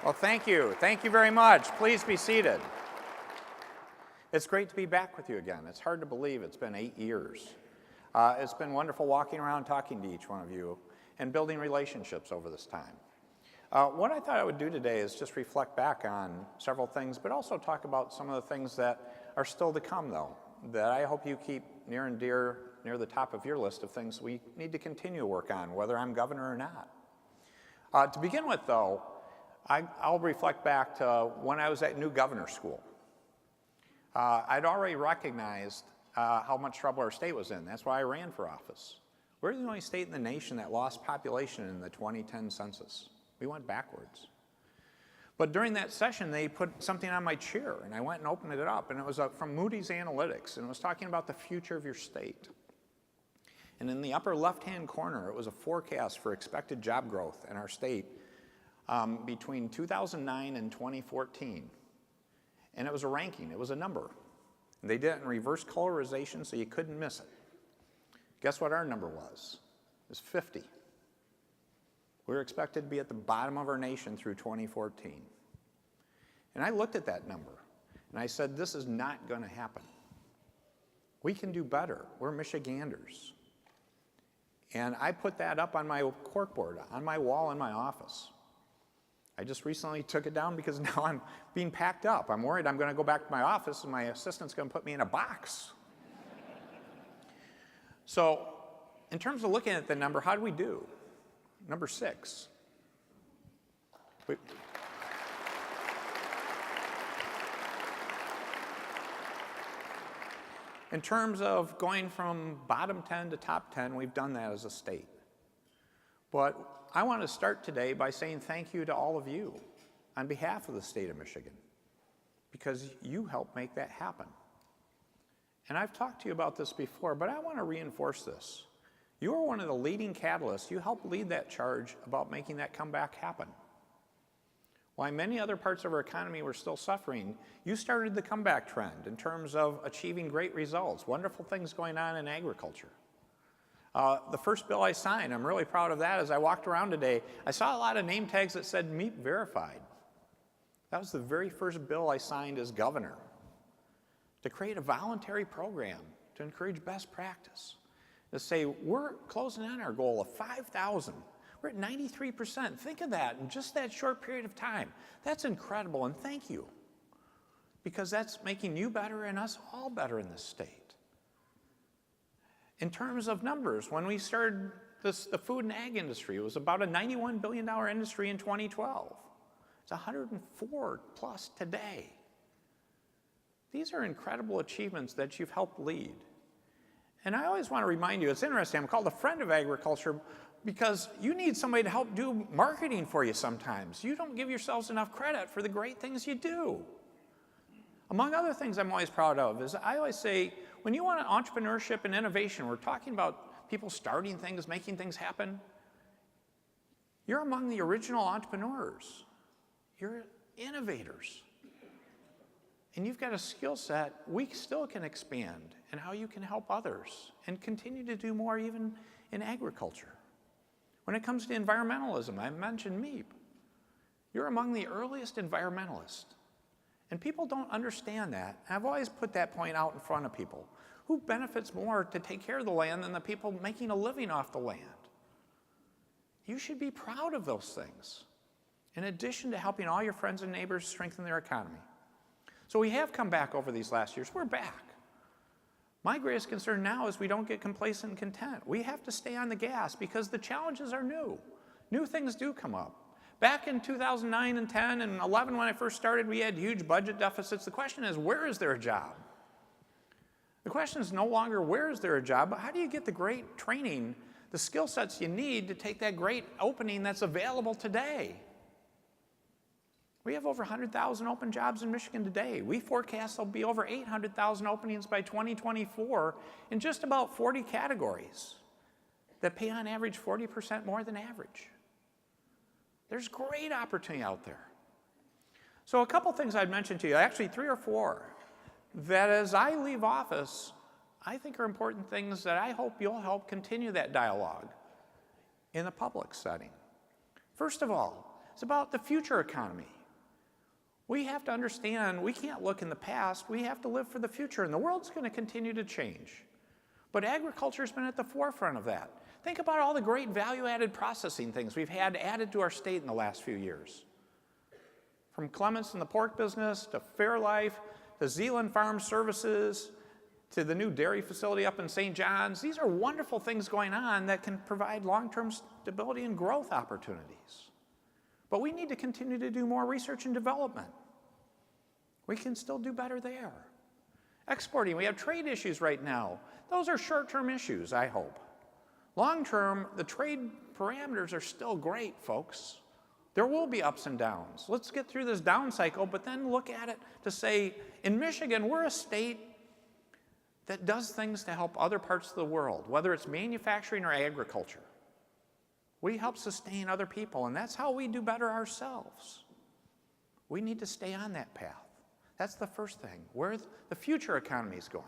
Well, thank you. Thank you very much. Please be seated. It's great to be back with you again. It's hard to believe it's been 8 years. It's been wonderful walking around talking to each one of you and building relationships over this time. What I thought I would do today is just reflect back on several things, but also talk about some of the things that are still to come, though, that I hope you keep near and dear, near the top of your list of things we need to continue to work on, whether I'm governor or not. To begin with, though, I'll reflect back to when I was at new governor school. I'd already recognized how much trouble our state was in. That's why I ran for office. We're the only state in the nation that lost population in the 2010 census. We went backwards. But during that session, they put something on my chair, and I went and opened it up, and it was from Moody's Analytics, and it was talking about the future of your state. And in the upper left-hand corner, it was a forecast for expected job growth in our state between 2009 and 2014. And it was a ranking, it was a number. And they did it in reverse colorization so you couldn't miss it. Guess what our number was? It was 50. We were expected to be at the bottom of our nation through 2014. And I looked at that number, and I said, this is not going to happen. We can do better. We're Michiganders. And I put that up on my corkboard, on my wall in my office. I just recently took it down because now I'm being packed up. I'm worried I'm going to go back to my office and my assistant's going to put me in a box. So, in terms of looking at the number, how do we do? Number 6. In terms of going from bottom 10 to top 10, we've done that as a state. But I want to start today by saying thank you to all of you on behalf of the state of Michigan, because you helped make that happen. And I've talked to you about this before, but I want to reinforce this. You are one of the leading catalysts. You helped lead that charge about making that comeback happen. While many other parts of our economy were still suffering, you started the comeback trend in terms of achieving great results, wonderful things going on in agriculture. The first bill I signed, I'm really proud of that. As I walked around today, I saw a lot of name tags that said meat verified. That was the very first bill I signed as governor, to create a voluntary program to encourage best practice, to say we're closing in our goal of 5,000. We're at 93%. Think of that in just that short period of time. That's incredible, and thank you, because that's making you better and us all better in this state. In terms of numbers, when we started the food and ag industry, it was about a $91 billion industry in 2012. It's 104 plus today. These are incredible achievements that you've helped lead. And I always want to remind you, it's interesting, I'm called a friend of agriculture because you need somebody to help do marketing for you sometimes. You don't give yourselves enough credit for the great things you do. Among other things I'm always proud of is I always say, when you want entrepreneurship and innovation, we're talking about people starting things, making things happen. You're among the original entrepreneurs. You're innovators. And you've got a skill set we still can expand in how you can help others and continue to do more even in agriculture. When it comes to environmentalism, I mentioned MEEP. You're among the earliest environmentalists. And people don't understand that. I've always put that point out in front of people. Who benefits more to take care of the land than the people making a living off the land? You should be proud of those things, in addition to helping all your friends and neighbors strengthen their economy. So we have come back over these last years. We're back. My greatest concern now is we don't get complacent and content. We have to stay on the gas because the challenges are new. New things do come up. Back in 2009 and 10 and 11 when I first started, we had huge budget deficits. The question is, where is there a job? The question is no longer where is there a job, but how do you get the great training, the skill sets you need to take that great opening that's available today? We have over 100,000 open jobs in Michigan today. We forecast there'll be over 800,000 openings by 2024 in just about 40 categories that pay on average 40% more than average. There's great opportunity out there. So a couple things I'd mention to you, actually 3 or 4, that as I leave office, I think are important things that I hope you'll help continue that dialogue in the public setting. First of all, It's about the future economy. We have to understand we can't look in the past. We have to live for the future, and the world's going to continue to change. But agriculture has been at the forefront of that. Think about all the great value-added processing things we've had added to our state in the last few years. From Clements in the pork business, to Fairlife, to Zeeland Farm Services, to the new dairy facility up in St. John's. These are wonderful things going on that can provide long-term stability and growth opportunities. But we need to continue to do more research and development. We can still do better there. Exporting, we have trade issues right now. Those are short-term issues, I hope. Long-term, the trade parameters are still great, folks. There will be ups and downs. Let's get through this down cycle, but then look at it to say, in Michigan, we're a state that does things to help other parts of the world, whether it's manufacturing or agriculture. We help sustain other people, and that's how we do better ourselves. We need to stay on that path. That's the first thing, where the future economy is going.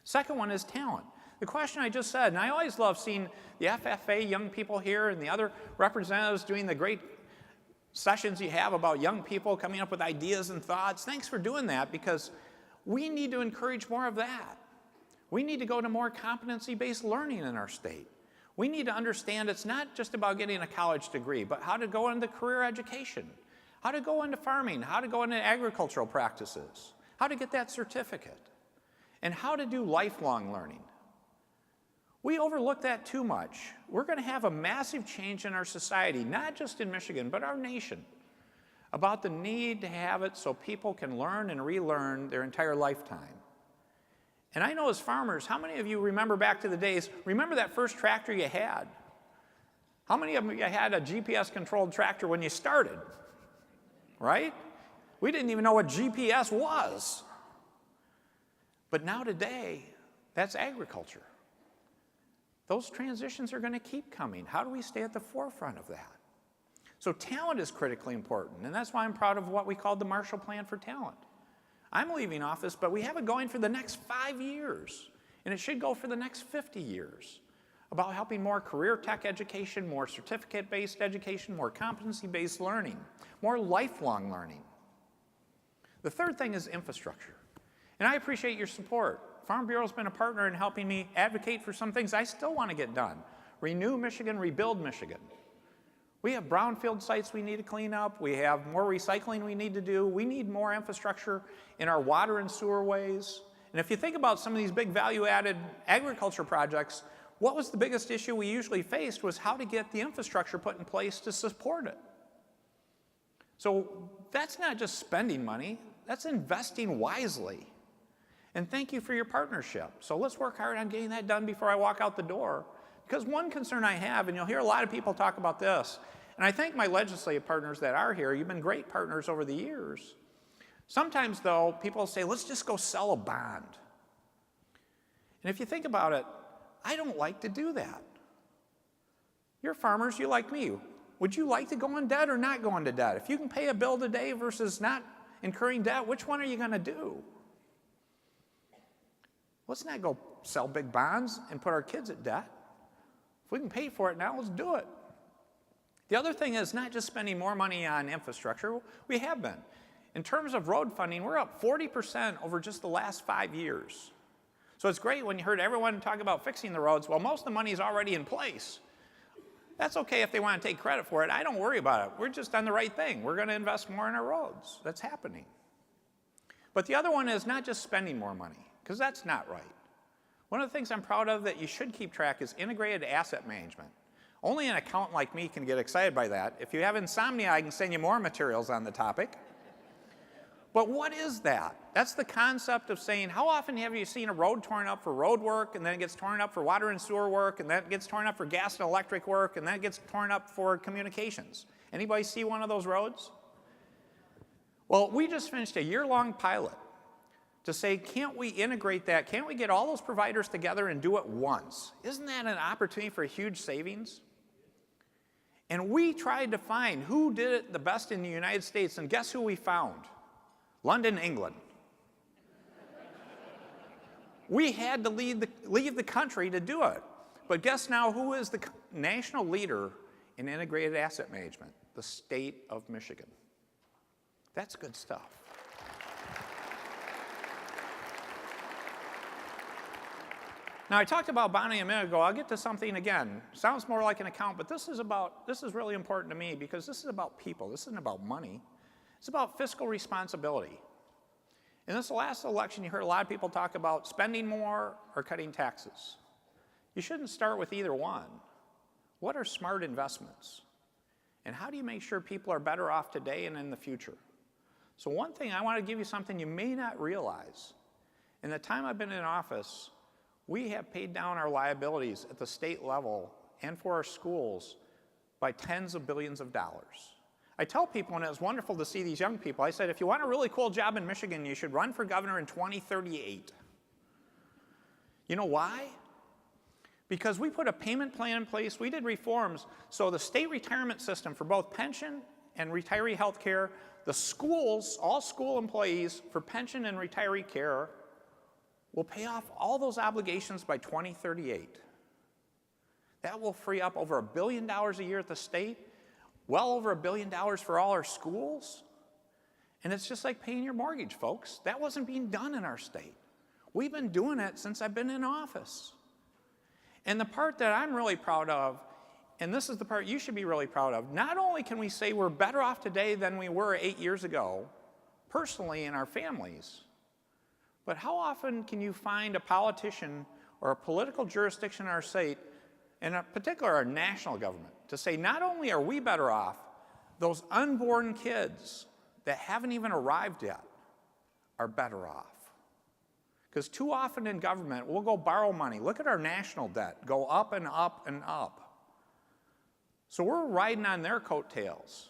Second one is talent. The question I just said, and I always love seeing the FFA young people here and the other representatives doing the great sessions you have about young people coming up with ideas and thoughts. Thanks for doing that, because we need to encourage more of that. We need to go to more competency-based learning in our state. We need to understand it's not just about getting a college degree, but how to go into career education, how to go into farming, how to go into agricultural practices, how to get that certificate, and how to do lifelong learning. We overlook that too much. We're going to have a massive change in our society, not just in Michigan, but our nation, about the need to have it so people can learn and relearn their entire lifetime. And I know as farmers, how many of you remember back to the days, remember that first tractor you had? How many of you had a GPS-controlled tractor when you started? Right? We didn't even know what GPS was. But now today, that's agriculture. Those transitions are going to keep coming. How do we stay at the forefront of that? So talent is critically important, and that's why I'm proud of what we called the Marshall Plan for Talent. I'm leaving office, but we have it going for the next 5 years, and it should go for the next 50 years, about helping more career tech education, more certificate-based education, more competency-based learning, more lifelong learning. The third thing is infrastructure, and I appreciate your support. Farm Bureau's been a partner in helping me advocate for some things I still want to get done. Renew Michigan, rebuild Michigan. We have brownfield sites we need to clean up. We have more recycling we need to do. We need more infrastructure in our water and sewer ways. And if you think about some of these big value-added agriculture projects, what was the biggest issue we usually faced was how to get the infrastructure put in place to support it. So that's not just spending money, that's investing wisely. And thank you for your partnership. So let's work hard on getting that done before I walk out the door. Because one concern I have, and you'll hear a lot of people talk about this, and I thank my legislative partners that are here. You've been great partners over the years. Sometimes, though, people say, let's just go sell a bond. And if you think about it, I don't like to do that. You're farmers, you like me. Would you like to go in debt or not go into debt? If you can pay a bill today versus not incurring debt, which one are you going to do? Let's not go sell big bonds and put our kids at debt. If we can pay for it now, let's do it. The other thing is not just spending more money on infrastructure. We have been. In terms of road funding, we're up 40% over just the last 5 years. So it's great when you heard everyone talk about fixing the roads. Well, most of the money is already in place. That's okay if they want to take credit for it. I don't worry about it. We're just on the right thing. We're going to invest more in our roads. That's happening. But the other one is not just spending more money, because that's not right. One of the things I'm proud of that you should keep track is integrated asset management. Only an accountant like me can get excited by that. If you have insomnia, I can send you more materials on the topic. But what is that? That's the concept of saying, how often have you seen a road torn up for road work, and then it gets torn up for water and sewer work, and then it gets torn up for gas and electric work, and then it gets torn up for communications? Anybody see one of those roads? Well, we just finished a year-long pilot to say, can't we integrate that? Can't we get all those providers together and do it once? Isn't that an opportunity for huge savings? And we tried to find who did it the best in the United States, and guess who we found? London, England. We had to leave the country to do it. But guess now who is the national leader in integrated asset management, the state of Michigan. That's good stuff. Now, I talked about bonding a minute ago. I'll get to something again. Sounds more like an account, but this is really important to me because this is about people. This isn't about money. It's about fiscal responsibility. In this last election, you heard a lot of people talk about spending more or cutting taxes. You shouldn't start with either one. What are smart investments? And how do you make sure people are better off today and in the future? So one thing, I want to give you something you may not realize. In the time I've been in office, we have paid down our liabilities at the state level and for our schools by tens of billions of dollars. I tell people, and it was wonderful to see these young people, I said, if you want a really cool job in Michigan, you should run for governor in 2038. You know why? Because we put a payment plan in place, we did reforms, so the state retirement system for both pension and retiree health care, the schools, all school employees for pension and retiree care, will pay off all those obligations by 2038. That will free up over $1 billion a year at the state, well over $1 billion for all our schools. And it's just like paying your mortgage, folks. That wasn't being done in our state. We've been doing it since I've been in office. And the part that I'm really proud of, and this is the part you should be really proud of, not only can we say we're better off today than we were 8 years ago, personally in our families, but how often can you find a politician or a political jurisdiction in our state, and in particular our national government, to say not only are we better off, those unborn kids that haven't even arrived yet are better off. Because too often in government, we'll go borrow money. Look at our national debt, go up and up and up. So we're riding on their coattails.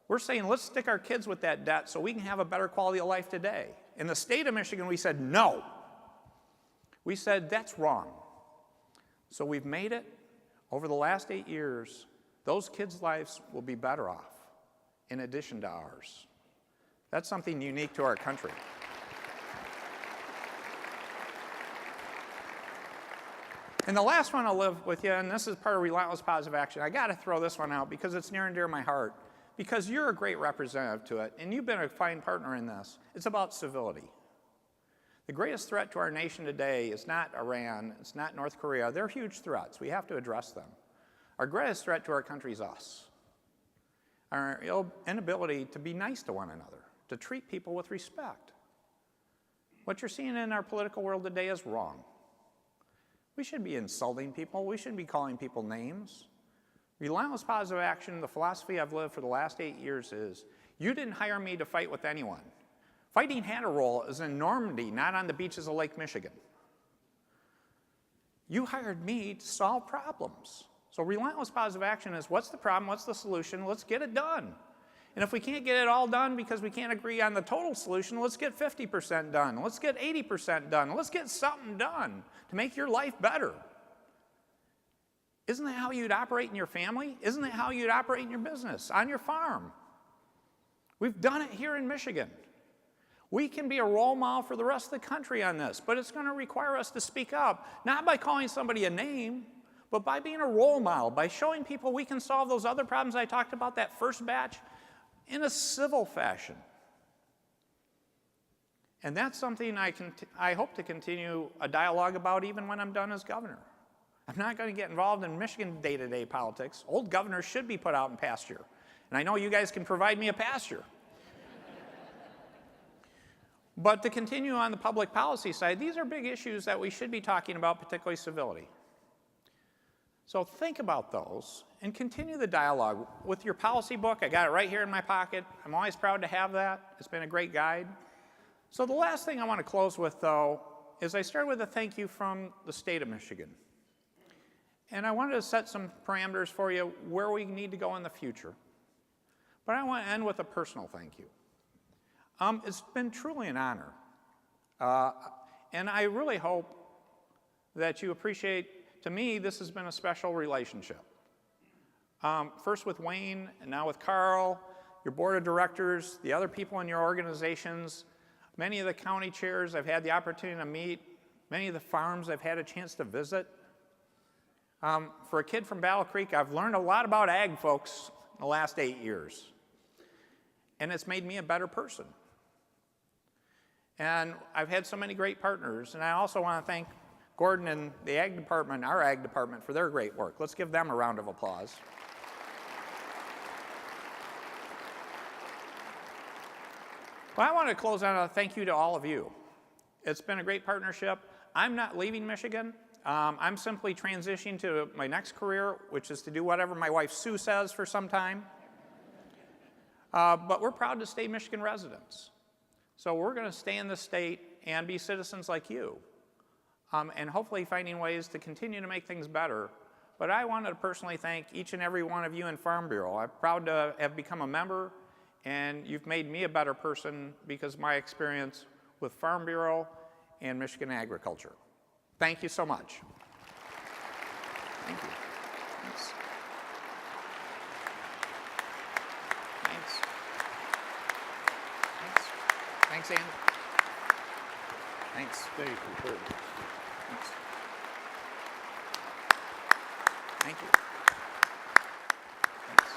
We're saying, let's stick our kids with that debt so we can have a better quality of life today. In the state of Michigan, we said, no. We said, that's wrong. So we've made it. Over the last 8 years, those kids' lives will be better off in addition to ours. That's something unique to our country. And the last one I'll live with you, and this is part of Relentless Positive Action. I got to throw this one out because it's near and dear to my heart, because you're a great representative to it, and you've been a fine partner in this. It's about civility. The greatest threat to our nation today is not Iran, it's not North Korea. They're huge threats. We have to address them. Our greatest threat to our country is us. Our inability to be nice to one another, to treat people with respect. What you're seeing in our political world today is wrong. We shouldn't be insulting people. We shouldn't be calling people names. Relentless Positive Action, the philosophy I've lived for the last 8 years is, you didn't hire me to fight with anyone. Fighting had a role is in Normandy, not on the beaches of Lake Michigan. You hired me to solve problems. So Relentless Positive Action is, what's the problem, what's the solution, let's get it done. And if we can't get it all done because we can't agree on the total solution, let's get 50% done, let's get 80% done, let's get something done to make your life better. Isn't that how you'd operate in your family? Isn't that how you'd operate in your business, on your farm? We've done it here in Michigan. We can be a role model for the rest of the country on this, but it's going to require us to speak up, not by calling somebody a name, but by being a role model, by showing people we can solve those other problems I talked about, that first batch, in a civil fashion. And that's something I hope to continue a dialogue about even when I'm done as governor. I'm not going to get involved in Michigan day-to-day politics. Old governors should be put out in pasture. And I know you guys can provide me a pasture. But to continue on the public policy side, these are big issues that we should be talking about, particularly civility. So think about those and continue the dialogue with your policy book. I got it right here in my pocket. I'm always proud to have that. It's been a great guide. So the last thing I want to close with, though, is I started with a thank you from the state of Michigan. And I wanted to set some parameters for you where we need to go in the future. But I want to end with a personal thank you. It's been truly an honor. And I really hope that you appreciate, to me, this has been a special relationship. First with Wayne, and now with Carl, your board of directors, the other people in your organizations, many of the county chairs I've had the opportunity to meet, many of the farms I've had a chance to visit. For a kid from Battle Creek, I've learned a lot about ag, folks, in the last 8 years. And it's made me a better person. And I've had so many great partners, and I also want to thank Gordon and the ag department, our ag department, for their great work. Let's give them a round of applause. Well, I want to close on a thank you to all of you. It's been a great partnership. I'm not leaving Michigan. I'm simply transitioning to my next career, which is to do whatever my wife Sue says for some time. But we're proud to stay Michigan residents. So we're going to stay in the state and be citizens like you, and hopefully finding ways to continue to make things better. But I wanted to personally thank each and every one of you in Farm Bureau. I'm proud to have become a member, and you've made me a better person because of my experience with Farm Bureau and Michigan agriculture. Thank you so much. Thank you. Thanks. Thanks. Thanks. Thanks, Andy. Thanks. Thank you. Thanks. Thank you. Thanks.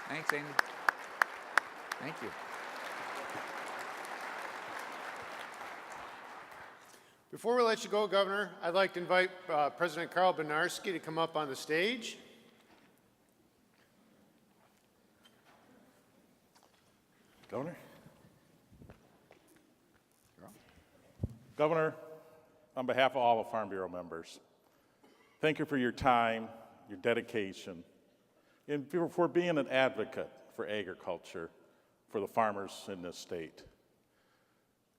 Thanks, Andy. Thank you. Before we let you go, Governor, I'd like to invite President Carl Benarski to come up on the stage. Governor? Governor, on behalf of all the Farm Bureau members, thank you for your time, your dedication, and for being an advocate for agriculture for the farmers in this state.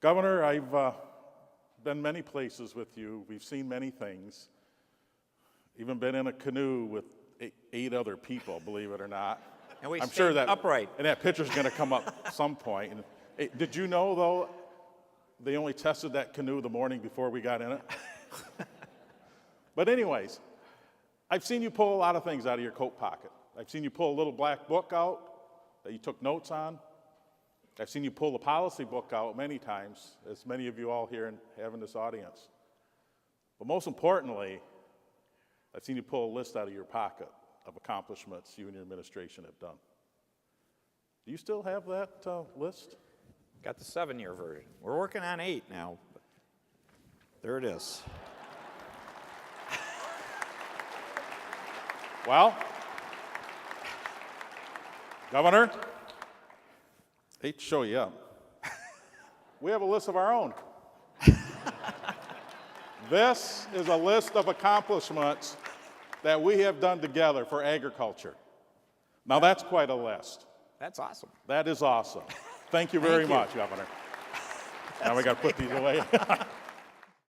Governor, I've been many places with you. We've seen many things. Even been in a canoe with eight other people, believe it or not. And we I'm sure that upright. And that picture's going to come up at some point. And, hey, did you know, though, they only tested that canoe the morning before we got in it? But anyways, I've seen you pull a lot of things out of your coat pocket. I've seen you pull a little black book out that you took notes on. I've seen you pull the policy book out many times, as many of you all here and have in this audience. But most importantly, I've seen you pull a list out of your pocket of accomplishments you and your administration have done. Do you still have that list? Got the 7-year version. We're working on 8 now. But there it is. Well, Governor, hate to show you up. We have a list of our own. This is a list of accomplishments that we have done together for agriculture. Now that's quite a list. That's awesome. That is awesome. Thank you very much, Governor. Now we got to put these away.